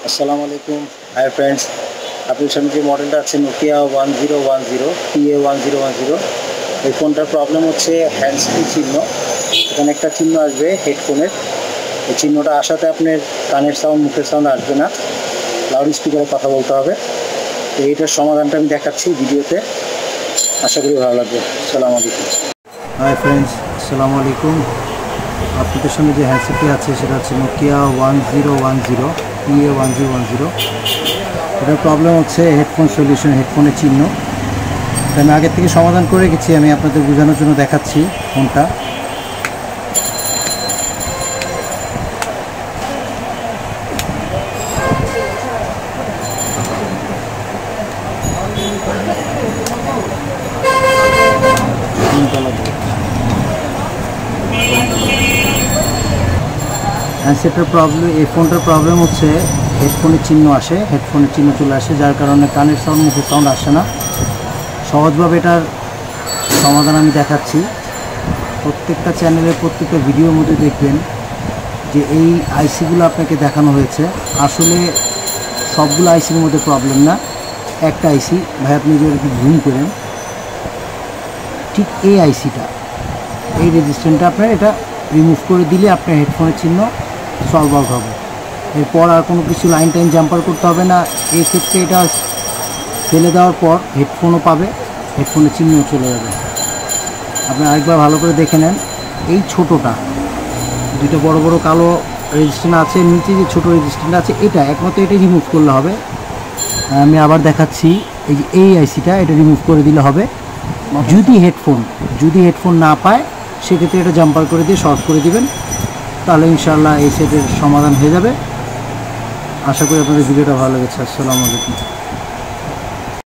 আসসালামু আলাইকুম, hi friends. আপনার সামনে যে মডেলটা আছে নোকিয়া 1010 TA-1010, এই ফোনটার প্রবলেম হচ্ছে হ্যান্ডস-ফ্রি চিহ্ন। এখানে একটা চিহ্ন আসবে হেডফোনের, এই চিহ্নটা আসাতে আপনার কানের সাউন্ড, মুখের সাউন্ড আসবে না, লাউড স্পিকারে কথা বলতে হবে। তো এইটার সমাধানটা আমি দেখাচ্ছি ভিডিওতে, আশা করি ভালো লাগবে। আসসালামু আলাইকুম। হাই ফ্রেন্ডস, আসসালামু আলাইকুম। আপনাদের সামনে যে হ্যান্ডসেটটি আছে সেটা হচ্ছে নোকিয়া 1010 TA-1010। এটার প্রবলেম হচ্ছে হেডফোন সলিউশন, হেডফোনের চিহ্ন। আমি আগের থেকে সমাধান করে গেছি, আমি আপনাদের বোঝানোর জন্য দেখাচ্ছি ফোনটা। হ্যান্ডসেটের প্রবলেম, এই ফোনটার প্রবলেম হচ্ছে হেডফোনের চিহ্ন আসে, হেডফোনের চিহ্ন চলে আসে, যার কারণে কানের সাউন্ড, মুখের সাউন্ড আসে না। সহজভাবে এটার সমাধান আমি দেখাচ্ছি। প্রত্যেকটা চ্যানেলের প্রত্যেকটা ভিডিওর মধ্যে দেখবেন যে এই আইসিগুলো আপনাকে দেখানো হয়েছে। আসলে সবগুলো আইসির মধ্যে প্রবলেম না, একটা আইসি ভাই, আপনি যদি জুম করেন, ঠিক এই আইসিটা, এই রেজিস্ট্যান্টটা আপনার এটা রিমুভ করে দিলে আপনার হেডফোনের চিহ্ন সলভ আউট হবে। এরপর আর কোনো কিছু লাইন টাইন জাম্পার করতে হবে না। এই ক্ষেত্রে এটা ফেলে দেওয়ার পর হেডফোনও পাবে, হেডফোনের চিহ্নও চলে যাবে। আপনি আরেকবার ভালো করে দেখে নেন, এই ছোটোটা, দুটো বড় বড় কালো রেজিস্ট্যান্ট আছে, নিচে যে ছোটো রেজিস্ট্যান্ট আছে, এটা একমাত্র এটা রিমুভ করলে হবে। আমি আবার দেখাচ্ছি, এই যে এই আইসিটা, এটা রিমুভ করে দিলে হবে। যদি হেডফোন না পায়, সেক্ষেত্রে এটা জাম্পার করে দিয়ে শর্ট করে দিবেন, তাহলে ইনশাআল্লাহ এই সেটের সমাধান হয়ে যাবে। আশা করি আপনাদের ভিডিওটা ভালো লেগেছে। আসসালামু আলাইকুম।